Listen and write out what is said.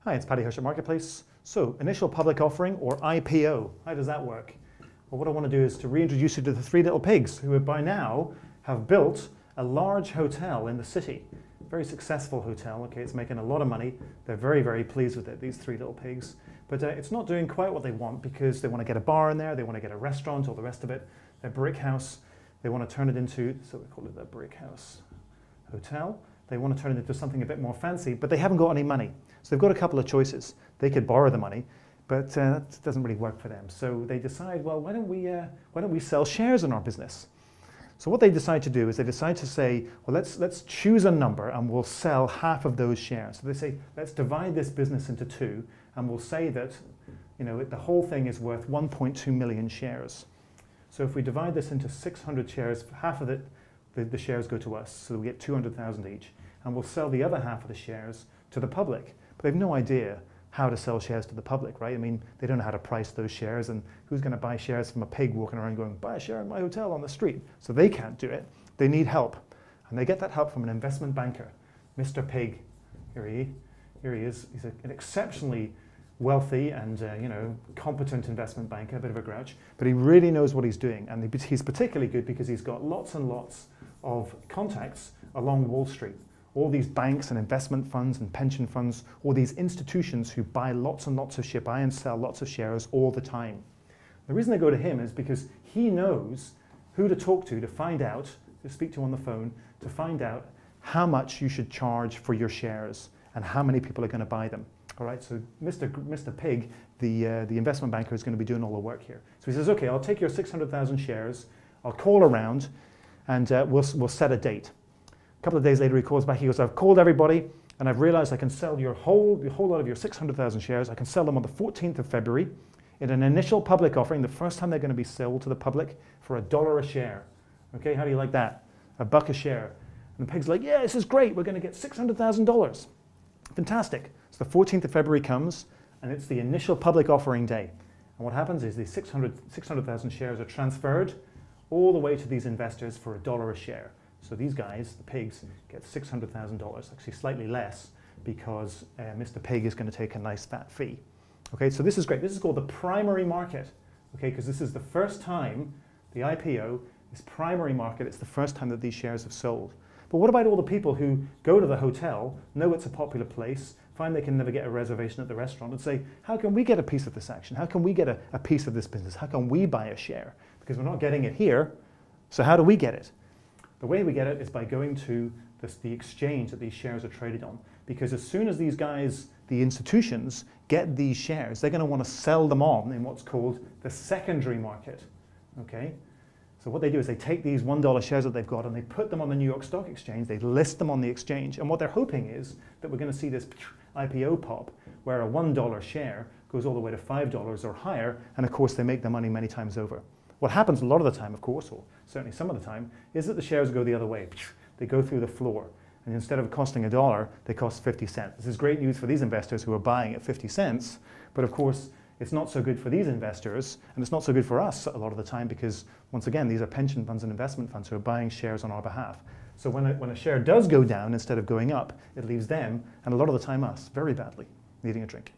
Hi, it's Paddy Hirsch at Marketplace. So, initial public offering, or IPO, how does that work? Well, what I want to do is to reintroduce you to the three little pigs who by now have built a large hotel in the city. Very successful hotel, okay, it's making a lot of money. They're very, very pleased with it, these three little pigs. But it's not doing quite what they want because they want to get a bar in there, they want to get a restaurant, all the rest of it. Their brick house, they want to turn it into, so we call it the brick house hotel. They want to turn it into something a bit more fancy, but they haven't got any money. So they've got a couple of choices. They could borrow the money, but that doesn't really work for them. So they decide, well, why don't we sell shares in our business? So what they decide to do is they decide to say, well, let's choose a number and we'll sell half of those shares. So they say, let's divide this business into two, and we'll say that, you know, the whole thing is worth 1.2 million shares. So if we divide this into 600 shares, half of it, the shares go to us, so we get 200,000 each, and we'll sell the other half of the shares to the public. But they have no idea how to sell shares to the public, right? I mean, they don't know how to price those shares, and who's going to buy shares from a pig walking around going, buy a share in my hotel on the street? So they can't do it. They need help. And they get that help from an investment banker, Mr. Pig. Here he is. He's an exceptionally wealthy and competent investment banker, a bit of a grouch, but he really knows what he's doing. And he's particularly good because he's got lots and lots of contacts along Wall Street. All these banks and investment funds and pension funds, all these institutions who buy lots and lots of shares, buy and sell lots of shares all the time. The reason they go to him is because he knows who to talk to find out, to speak to on the phone, to find out how much you should charge for your shares and how many people are going to buy them. All right, so Mr. Pig, the investment banker, is going to be doing all the work here. So he says, okay, I'll take your 600,000 shares, I'll call around, and we'll set a date. A couple of days later, he calls back. He goes, I've called everybody, and I've realized I can sell the whole lot of your 600,000 shares. I can sell them on the 14th of February in an initial public offering, the first time they're going to be sold to the public, for $1 a share. Okay, how do you like that? $1 a share. And the pig's like, yeah, this is great. We're going to get $600,000. Fantastic. So the 14th of February comes, and it's the initial public offering day. And what happens is these 600,000 shares are transferred all the way to these investors for $1 a share. So these guys, the pigs, get $600,000, actually slightly less, because Mr. Pig is going to take a nice fat fee. Okay, so this is great. This is called the primary market, okay, because this is the first time, the IPO, this primary market, it's the first time that these shares have sold. But what about all the people who go to the hotel, know it's a popular place, find they can never get a reservation at the restaurant, and say, how can we get a piece of this action? How can we get a piece of this business? How can we buy a share? Because we're not getting it here, so how do we get it? The way we get it is by going to the exchange that these shares are traded on. Because as soon as these guys, the institutions, get these shares, they're going to want to sell them on in what's called the secondary market. Okay? So what they do is they take these $1 shares that they've got and they put them on the New York Stock Exchange, they list them on the exchange, and what they're hoping is that we're going to see this IPO pop where a $1 share goes all the way to $5 or higher, and of course they make the money many times over. What happens a lot of the time, of course, or certainly some of the time, is that the shares go the other way. They go through the floor, and instead of costing $1, they cost 50 cents. This is great news for these investors who are buying at 50 cents, but of course it's not so good for these investors, and it's not so good for us a lot of the time because, once again, these are pension funds and investment funds who are buying shares on our behalf. So when a share does go down instead of going up, it leaves them, and a lot of the time us, very badly, needing a drink.